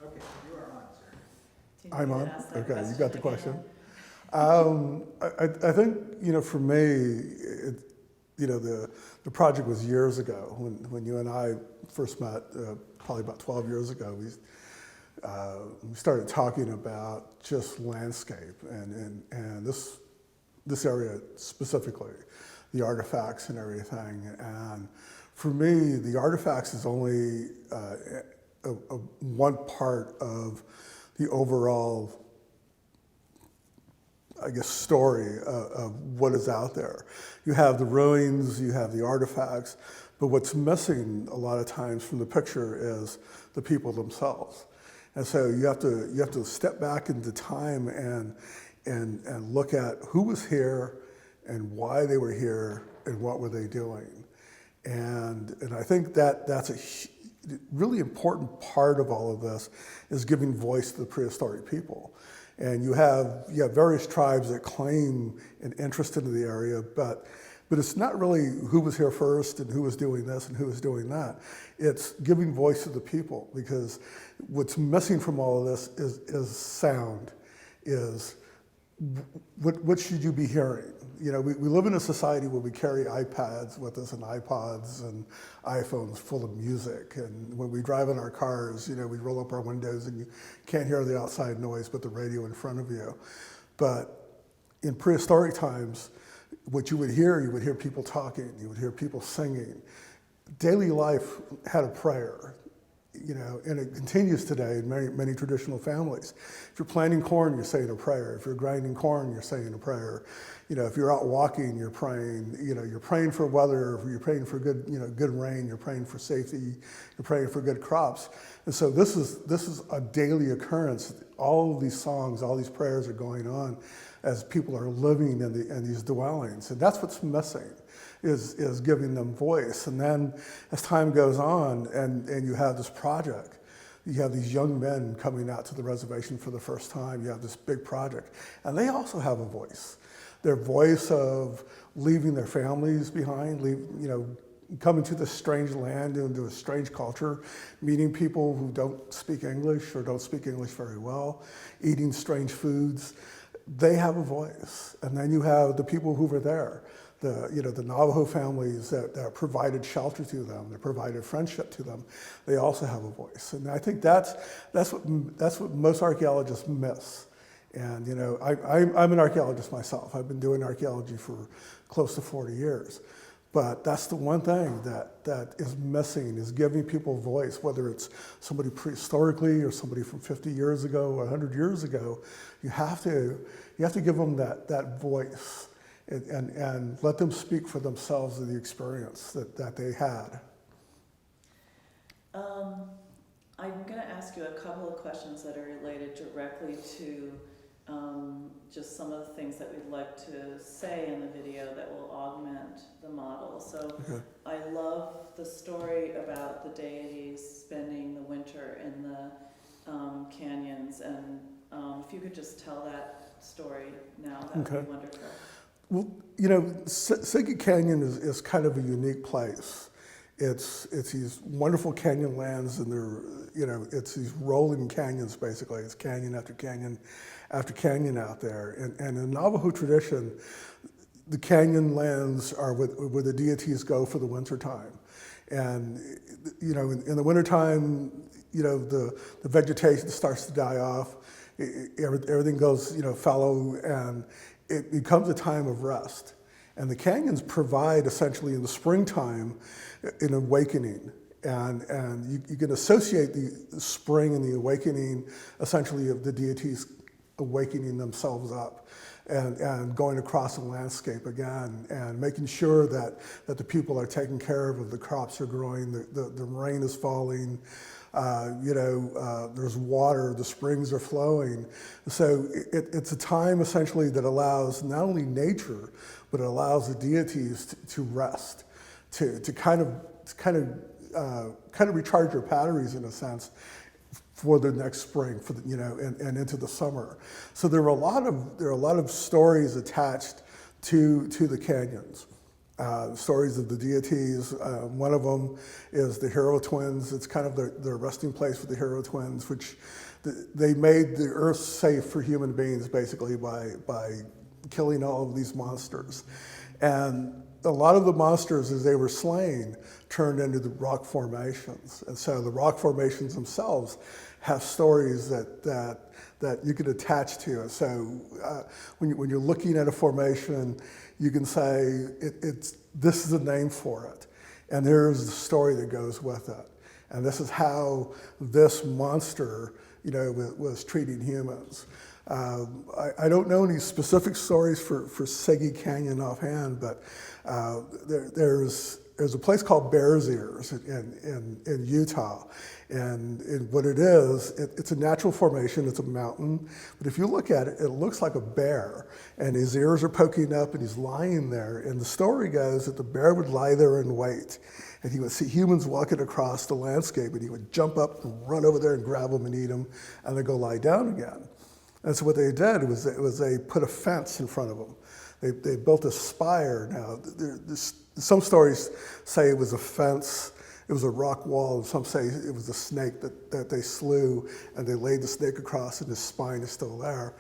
Okay, you are on, sir. Do you I'm need to on? ask that Okay, you got the question? again? I think, for me, the project was years ago when you and I first met, probably about 12 years ago. We started talking about just landscape and this area specifically, the artifacts and everything. And for me, the artifacts is only one part of the overall, I guess, story of what is out there. You have the ruins, you have the artifacts, but what's missing a lot of times from the picture is the people themselves. And so you have to step back into time and look at who was here and why they were here and what were they doing. And I think that's a really important part of all of this is giving voice to the prehistoric people. And you have various tribes that claim an interest into the area, but it's not really who was here first and who was doing this and who was doing that. It's giving voice to the people, because what's missing from all of this is sound, is what should you be hearing? We live in a society where we carry iPads with us and iPods and iPhones full of music. And when we drive in our cars, we roll up our windows and you can't hear the outside noise but the radio in front of you. But in prehistoric times, what you would hear people talking, you would hear people singing. Daily life had a prayer. And it continues today in many traditional families. If you're planting corn, you're saying a prayer. If you're grinding corn, you're saying a prayer. If you're out walking, you're praying. You're praying for weather. You're praying for good rain. You're praying for safety. You're praying for good crops. And so this is a daily occurrence. All of these songs, all these prayers are going on as people are living in these dwellings, and that's what's missing. Is giving them voice. And then as time goes on and you have this project, you have these young men coming out to the reservation for the first time, you have this big project, and they also have a voice. Their voice of leaving their families behind, coming to this strange land, into a strange culture, meeting people who don't speak English or don't speak English very well, eating strange foods. They have a voice. And then you have the people who were there. The Navajo families that provided shelter to them, that provided friendship to them, they also have a voice. And I think that's what most archaeologists miss. And I'm an archaeologist myself. I've been doing archaeology for close to 40 years. But that's the one thing that is missing, is giving people voice, whether it's somebody prehistorically or somebody from 50 years ago or 100 years ago. You have to give them that voice. And let them speak for themselves of the experience that they had. I'm going to ask you a couple of questions that are related directly to just some of the things that we'd like to say in the video that will augment the model. So okay. I love the story about the deities spending the winter in the canyons, and if you could just tell that story now, that would be wonderful. Well, Sigi Canyon is kind of a unique place. It's these wonderful canyon lands, and it's these rolling canyons basically. It's canyon after canyon after canyon out there. And in Navajo tradition, the canyon lands are where the deities go for the winter time. And in the wintertime, the vegetation starts to die off. Everything goes fallow, and it becomes a time of rest. And the canyons provide essentially in the springtime an awakening. And you can associate the spring and the awakening essentially of the deities awakening themselves up and going across the landscape again and making sure that the people are taken care of, the crops are growing, the rain is falling, there's water, the springs are flowing. So it's a time essentially that allows not only nature, but it allows the deities to rest, to kind of recharge their batteries in a sense for the next spring, and into the summer. So there are a lot of stories attached to the canyons. stories of the deities. One of them is the hero twins. It's kind of their resting place for the hero twins, which they made the earth safe for human beings basically by killing all of these monsters. And a lot of the monsters, as they were slain, turned into the rock formations. And so the rock formations themselves have stories that you could attach to it. So when you're looking at a formation, you can say, this is a name for it. And there's the story that goes with it. And this is how this monster, was treating humans. I don't know any specific stories for Segi Canyon offhand, but there's a place called Bears Ears in Utah. And what it is, it's a natural formation, it's a mountain, but if you look at it, it looks like a bear, and his ears are poking up and he's lying there. And the story goes that the bear would lie there and wait, and he would see humans walking across the landscape, and he would jump up and run over there and grab them and eat them, and then go lie down again. And so what they did was they put a fence in front of them. They built a spire. Now, some stories say it was a fence, it was a rock wall, and some say it was a snake that they slew, and they laid the snake across, and his spine is still there.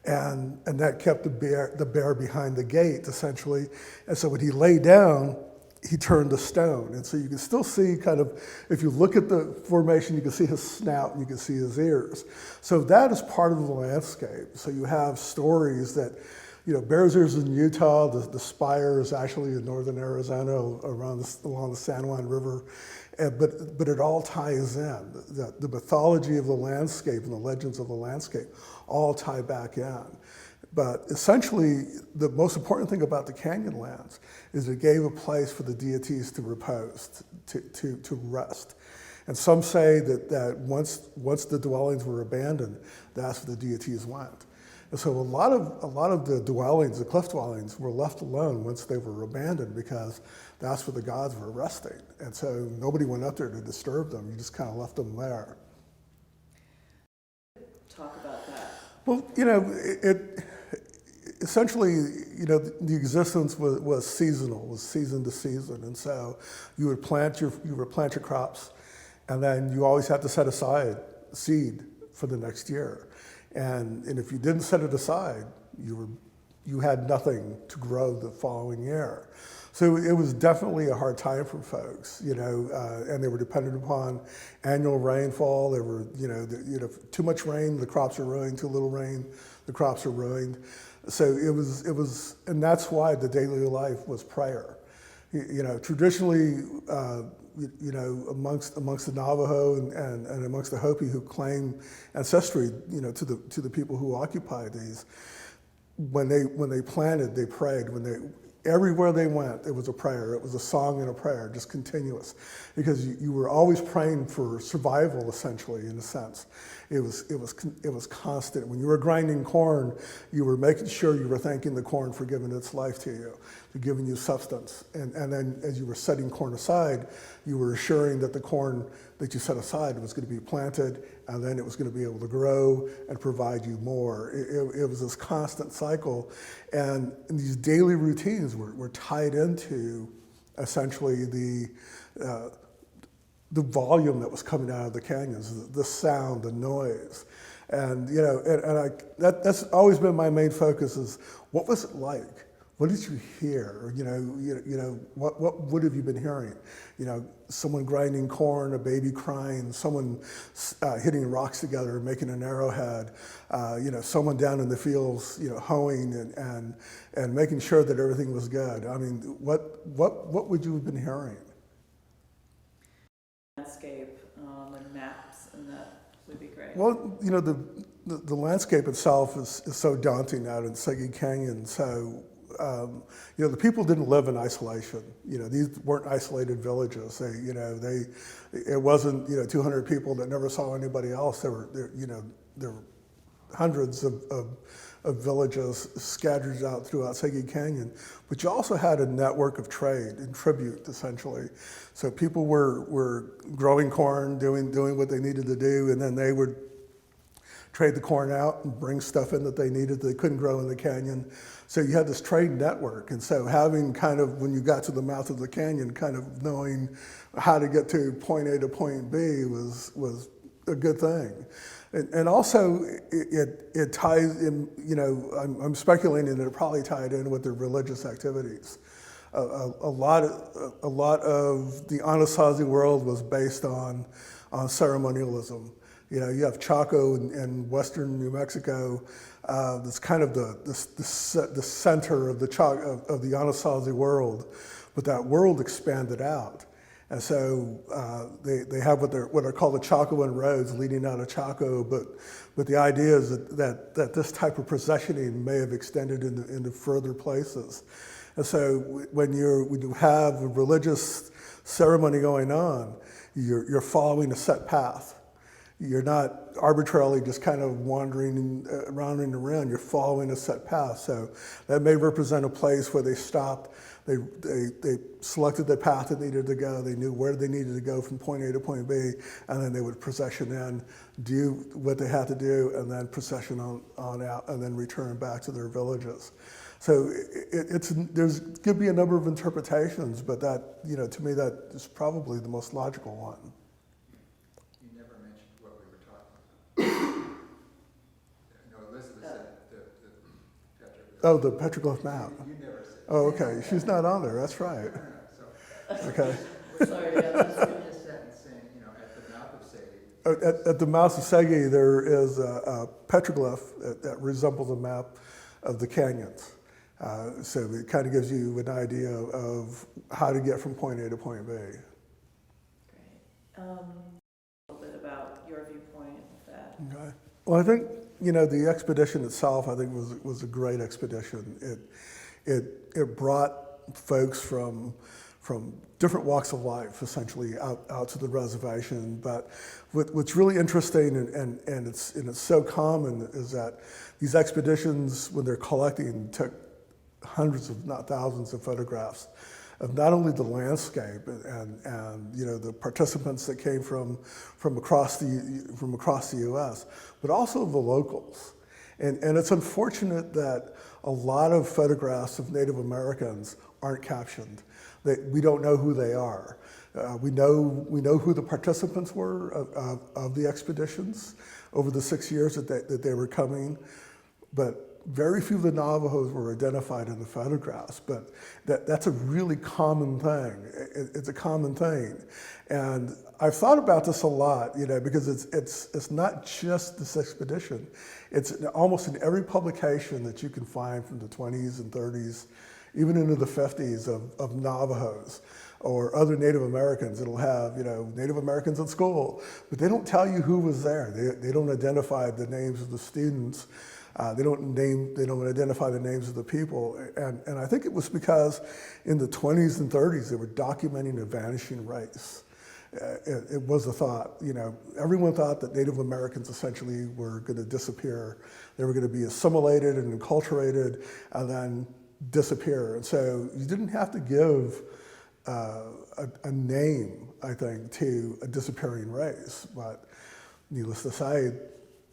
And that kept the bear behind the gate, essentially. And so when he lay down, he turned to stone. And so you can still see kind of, if you look at the formation, you can see his snout and you can see his ears. So that is part of the landscape. So you have stories that, Bears Ears in Utah, the spire is actually in northern Arizona along the San Juan River. But it all ties in. The mythology of the landscape and the legends of the landscape all tie back in. But essentially, the most important thing about the Canyonlands is it gave a place for the deities to repose, to rest. And some say that once the dwellings were abandoned, that's where the deities went. And so a lot of the dwellings, the cliff dwellings, were left alone once they were abandoned, because that's where the gods were resting. And so nobody went up there to disturb them. You just kind of left them there. Talk about that. Well, essentially, the existence was seasonal, was season to season. And so you would plant your crops, and then you always had to set aside seed for the next year. And if you didn't set it aside, you had nothing to grow the following year. So it was definitely a hard time for folks, and they were dependent upon annual rainfall. There were, too much rain, the crops are ruined. Too little rain, the crops are ruined. So it was, and that's why the daily life was prayer. Traditionally, amongst the Navajo and amongst the Hopi who claim ancestry, to the people who occupied these, when they planted, they prayed. Everywhere they went, it was a prayer. It was a song and a prayer, just continuous, because you were always praying for survival, essentially, in a sense. It was constant. When you were grinding corn, you were making sure you were thanking the corn for giving its life to you, for giving you substance. And then as you were setting corn aside, you were assuring that the corn that you set aside was going to be planted, and then it was going to be able to grow and provide you more. It was this constant cycle, and these daily routines were tied into essentially the volume that was coming out of the canyons, the sound, the noise. And that's always been my main focus, is what was it like? What did you hear? What would have you been hearing? Someone grinding corn, a baby crying, someone hitting rocks together, making an arrowhead, someone down in the fields, hoeing and making sure that everything was good. I mean, what would you have been hearing? Landscape and maps, and that would be great. Well, the landscape itself is so daunting out in Segi Canyon. So, the people didn't live in isolation. These weren't isolated villages. It wasn't 200 people that never saw anybody else. There were hundreds of villages scattered out throughout Segi Canyon. But you also had a network of trade and tribute, essentially. So people were growing corn, doing what they needed to do, and then they would trade the corn out and bring stuff in that they needed that they couldn't grow in the canyon. So you had this trade network. And so having kind of, when you got to the mouth of the canyon, kind of knowing how to get to point A to point B was a good thing. And also it ties in, you know, I'm speculating that it probably tied in with their religious activities. A lot of the Anasazi world was based on ceremonialism. You know, you have Chaco in western New Mexico. That's kind of the center of the Anasazi world, but that world expanded out, and so they have what are called the Chacoan roads leading out of Chaco. But the idea is that this type of processioning may have extended into further places. And so when you have a religious ceremony going on, you're following a set path. You're not arbitrarily just kind of wandering around. You're following a set path. So that may represent a place where they stopped. They selected the path that needed to go. They knew where they needed to go from point A to point B, and then they would procession in, do what they had to do, and then procession on out, and then return back to their villages. So there's could be a number of interpretations, but that, you know, to me, that is probably the most logical one. You never mentioned what we were talking about. No, Elizabeth said the petroglyph. Oh, the petroglyph map. You never said. Oh, okay. She's not on there. That's right. So, Okay. Sorry, yeah, that's good. finish a sentence saying, you know, at the mouth of Segi. At the mouth of Segi, there is a petroglyph that resembles a map of the canyons. So it kind of gives you an idea of how to get from point A to point B. Great. A little bit about your viewpoint of that. Okay. Well, I think, you know, the expedition itself, I think, was a great expedition. It brought folks from different walks of life, essentially, out to the reservation. But what's really interesting, and it's so common, is that these expeditions, when they're collecting, took hundreds, if not thousands, of photographs of not only the landscape and you know, the participants that came from across the U.S., but also the locals. And it's unfortunate that a lot of photographs of Native Americans aren't captioned. We don't know who they are. We know who the participants were of the expeditions over the 6 years that they were coming, but very few of the Navajos were identified in the photographs. But that's a really common thing. It's a common thing, and I've thought about this a lot, you know, because it's not just this expedition. It's almost in every publication that you can find from the 20s and 30s, even into the 50s, of Navajos or other Native Americans. It'll have, you know, Native Americans at school, but they don't tell you who was there. They don't identify the names of the students. They don't identify the names of the people. And I think it was because in the 20s and 30s, they were documenting a vanishing race. It was a thought, you know, everyone thought that Native Americans essentially were going to disappear. They were going to be assimilated and enculturated and then disappear. And so you didn't have to give a name, I think, to a disappearing race, but needless to say,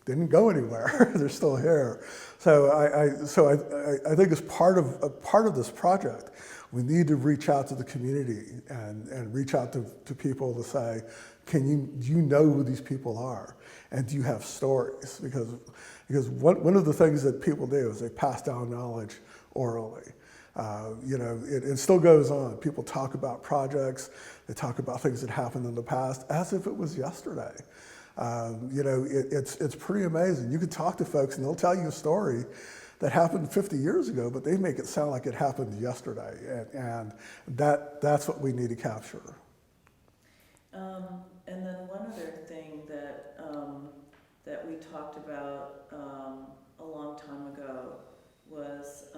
they didn't go anywhere. They're still here. So I think as part of this project, we need to reach out to the community and reach out to people to say, do you know who these people are? And do you have stories? Because one of the things that people do is they pass down knowledge orally. You know, it still goes on. People talk about projects, they talk about things that happened in the past as if it was yesterday. You know, it's pretty amazing. You can talk to folks and they'll tell you a story that happened 50 years ago, but they make it sound like it happened yesterday. And that's what we need to capture. And then one other thing that we talked about a long time ago was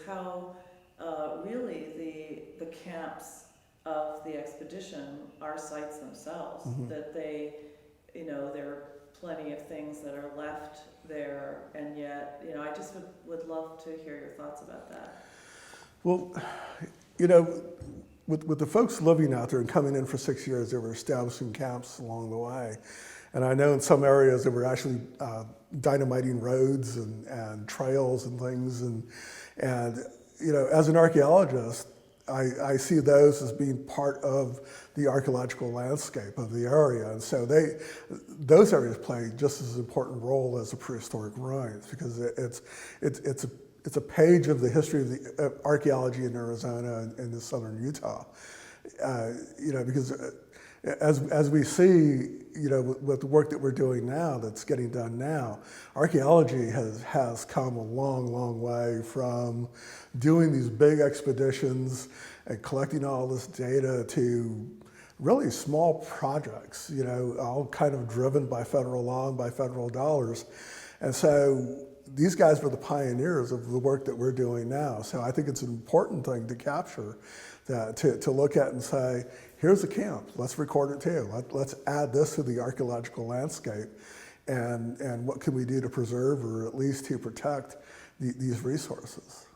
how really the camps of the expedition are sites themselves. Mm-hmm. That they, you know, there are plenty of things that are left there, and yet, you know, I just would love to hear your thoughts about that. Well, you know, with the folks living out there and coming in for 6 years, they were establishing camps along the way. And I know in some areas they were actually dynamiting roads and trails and things. And you know, as an archaeologist, I see those as being part of the archaeological landscape of the area. And so those areas play just as important role as the prehistoric ruins, because it's a page of the history of the archaeology in Arizona and in southern Utah. You know, because as we see, you know, with the work that we're doing now, that's getting done now, archaeology has come a long, long way from doing these big expeditions and collecting all this data to really small projects, you know, all kind of driven by federal law and by federal dollars. And so these guys were the pioneers of the work that we're doing now. So I think it's an important thing to capture, that to look at and say, here's a camp, let's record it too. Let's add this to the archaeological landscape, and what can we do to preserve, or at least to protect these resources.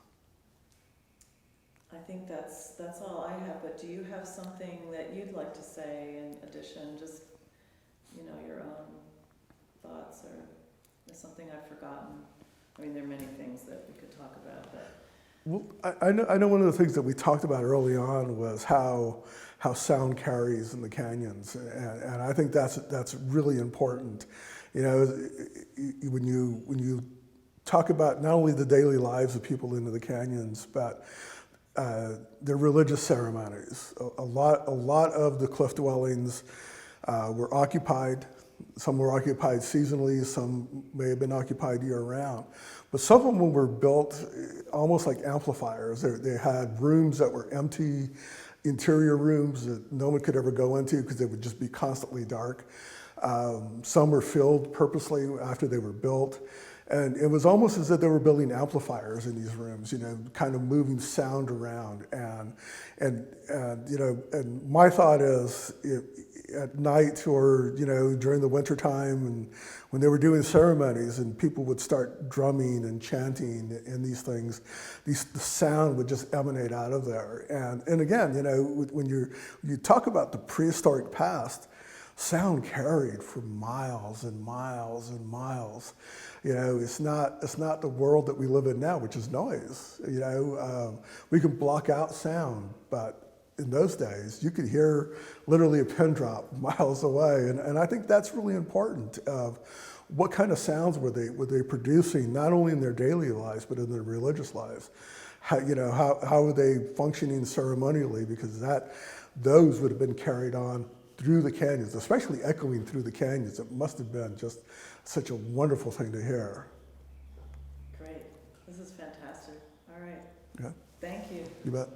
I think that's all I have, but do you have something that you'd like to say in addition, just, you know, your own thoughts, or is something I've forgotten? I mean, there are many things that we could talk about, but. Well, I know one of the things that we talked about early on was how sound carries in the canyons, and I think that's really important. You know, when you talk about not only the daily lives of people into the canyons, but their religious ceremonies. A lot of the cliff dwellings were occupied. Some were occupied seasonally, some may have been occupied year-round. But some of them were built almost like amplifiers. They had rooms that were empty, interior rooms that no one could ever go into because they would just be constantly dark. Some were filled purposely after they were built. And it was almost as if they were building amplifiers in these rooms, you know, kind of moving sound around. And you know, and my thought is, at night, or, you know, during the wintertime, and when they were doing ceremonies and people would start drumming and chanting in these things, the sound would just emanate out of there. And again, you know, when you talk about the prehistoric past, sound carried for miles and miles and miles. You know, it's not the world that we live in now, which is noise. You know, we can block out sound, but in those days, you could hear literally a pin drop miles away, and I think that's really important. Of what kind of sounds were they producing, not only in their daily lives but in their religious lives? How were they functioning ceremonially? Because those would have been carried on through the canyons, especially echoing through the canyons. It must have been just such a wonderful thing to hear. Great, this is fantastic. All right. Yeah. Thank you. You bet.